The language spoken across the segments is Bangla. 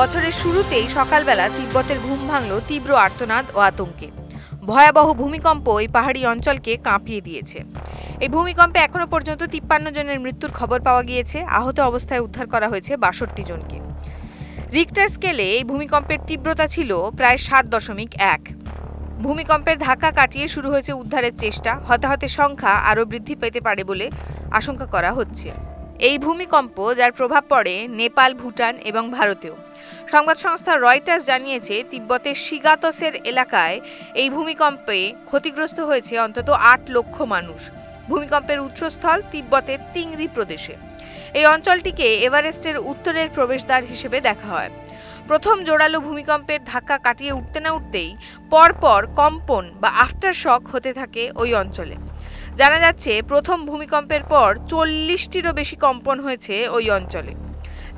বছরের শুরুতেই সকালবেলা তিব্বতের ঘুম ভাঙল তীব্র আর্তনাদ ও আতঙ্কে। ভয়াবহ ভূমিকম্প এই পাহাড়ি অঞ্চলকে কাঁপিয়ে দিয়েছে। এই ভূমিকম্পে এখনো পর্যন্ত 53 জনের মৃত্যুর খবর পাওয়া গিয়েছে। আহত অবস্থায় উদ্ধার করা হয়েছে 62 জনকে। রিক্টার স্কেলে এই ভূমিকম্পের তীব্রতা ছিল প্রায় 7.1। ভূমিকম্পের ধাক্কা কাটিয়ে শুরু হয়েছে উদ্ধারের চেষ্টা। হতাহতের সংখ্যা আরও বৃদ্ধি পেতে পারে বলে আশঙ্কা করা হচ্ছে। এই ভূমিকম্প যার প্রভাব পড়ে নেপাল, ভুটান এবং ভারতেও। সংবাদ সংস্থা রয়টার্স জানিয়েছে, তিব্বতের শিগাতসের এলাকায় এই ভূমিকম্পে ক্ষতিগ্রস্ত হয়েছে অন্তত 8 লক্ষ মানুষ। ভূমিকম্পের উৎসস্থল তিব্বতের তিংরি প্রদেশে। এই অঞ্চলটিকে এভারেস্টের উত্তরের প্রবেশদ্বার হিসেবে দেখা হয়। প্রথম জোরালো ভূমিকম্পের ধাক্কা কাটিয়ে উঠতে না উঠতেই পরপর কম্পন বা আফটার শক হতে থাকে ওই অঞ্চলে। জানা যাচ্ছে, প্রথম ভূমিকম্পের পর 40টিরও বেশি কম্পন হয়েছে ওই অঞ্চলে।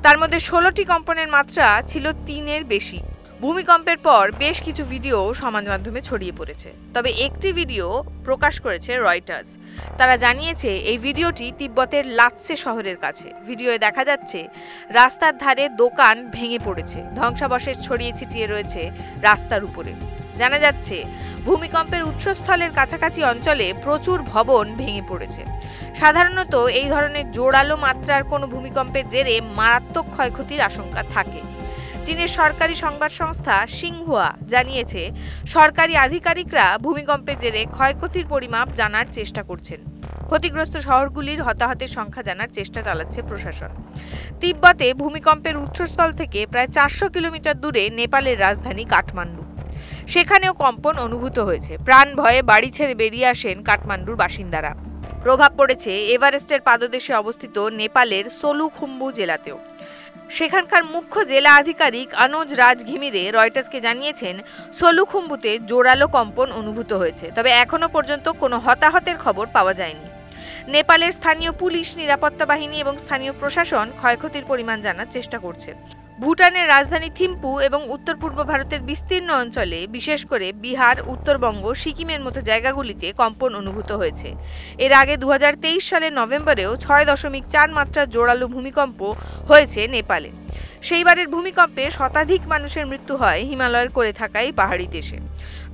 তার মধ্যে 16টি কম্পনের মাত্রা ছিল 3-এর বেশি। ভূমিকম্পের পর বেশ কিছু ভিডিও সমাজ মাধ্যমে ছড়িয়ে পড়েছে। তবে একটি ভিডিও প্রকাশ করেছে রয়টার্স। তারা জানিয়েছে, এই ভিডিওটি তিব্বতের লাতসে শহরের কাছে। ভিডিওয়ে দেখা যাচ্ছে রাস্তার ধারে দোকান ভেঙে পড়েছে, ধ্বংসাবশেষ ছড়িয়ে ছিটিয়ে রয়েছে রাস্তার উপরে। জানা যাচ্ছে, ভূমিকম্পের উৎসস্থলের কাছাকাছি অঞ্চলে প্রচুর ভবন ভেঙে পড়েছে। সাধারণত এই ধরনের জোরালো মাত্রার কোনো ভূমিকম্পের জেরে মারাত্মক ক্ষয়ক্ষতির আশঙ্কা থাকে। চীনের সরকারি সংবাদ সংস্থা সিংহুয়া জানিয়েছে, সরকারি আধিকারিকরা ভূমিকম্পের জেরে ক্ষয়ক্ষতির পরিমাপ জানার চেষ্টা করছেন। ক্ষতিগ্রস্ত শহরগুলির হতাহতের সংখ্যা জানার চেষ্টা চালাচ্ছে প্রশাসন। তিব্বতে ভূমিকম্পের উৎসস্থল থেকে প্রায় 400 কিলোমিটার দূরে নেপালের রাজধানী কাঠমান্ডু। সেখানেও কম্পন অনুভূত হয়েছে। প্রাণ ভয়ে বাড়ি ছেড়ে বেরিয়ে আসেন কাঠমান্ডুর বাসিন্দারা। প্রভাব পড়েছে এভারেস্টের পাদদেশে অবস্থিত নেপালের সোলুখুম্বু জেলাতেও। সেখানকার মুখ্য জেলা আধিকারিক অনুজ রাজ ঘিমিরে রয়টার্সকে জানিয়েছেন, সোলুখুম্বুতে জোরালো কম্পন অনুভূত হয়েছে, তবে এখনো পর্যন্ত কোনো হতাহতের খবর পাওয়া যায়নি। নেপালের স্থানীয় পুলিশ, নিরাপত্তা বাহিনী এবং স্থানীয় প্রশাসন ক্ষয়ক্ষতির পরিমাণ জানার চেষ্টা করছে। ভুটানের রাজধানী থিম্পু এবং উত্তর পূর্ব ভারতের বিস্তীর্ণ অঞ্চলে, বিশেষ করে বিহার, উত্তরবঙ্গ, সিকিমের মতো জায়গাগুলিতে কম্পন অনুভূত হয়েছে। এর আগে 2023 সালের নভেম্বরেও 6.4 মাত্রার জোরালো ভূমিকম্প হয়েছে নেপালে। সেইবারের ভূমিকম্পে শতাধিক মানুষের মৃত্যু হয় হিমালয়ের কোলে থাকা এই পাহাড়ি দেশে।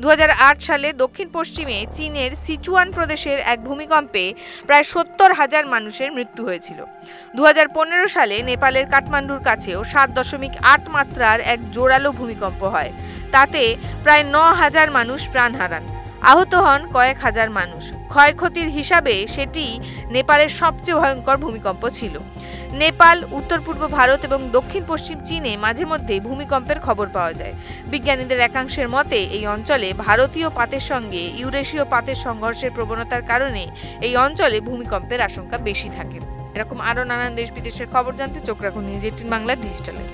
2008 সালে দক্ষিণ পশ্চিমে চীনের সিচুয়ান প্রদেশের এক ভূমিকম্পে প্রায় 70,000 মানুষের মৃত্যু হয়েছিল। 2015 সালে নেপালের কাঠমান্ডুর কাছেও 7.8 মাত্রার এক জোরালো ভূমিকম্প হয়। তাতে প্রায় 9,000 মানুষ প্রাণ হারান। আহত হন কয়েক হাজার মানুষ। ক্ষয়ক্ষতির হিসাবে সেটি নেপালের সবচেয়ে ভয়ঙ্কর ভূমিকম্প ছিল। নেপাল, উত্তর পূর্ব ভারত এবং দক্ষিণ পশ্চিম চীনে মাঝে মধ্যেই ভূমিকম্পের খবর পাওয়া যায়। বিজ্ঞানীদের একাংশের মতে, এই অঞ্চলে ভারতীয় পাতের সঙ্গে ইউরেশীয় পাতের সংঘর্ষের প্রবণতার কারণে এই অঞ্চলে ভূমিকম্পের আশঙ্কা বেশি থাকে। এরকম আরও নানান দেশ বিদেশের খবর জানতে চোখ রাখুন নিউজ 18 বাংলা ডিজিটালে।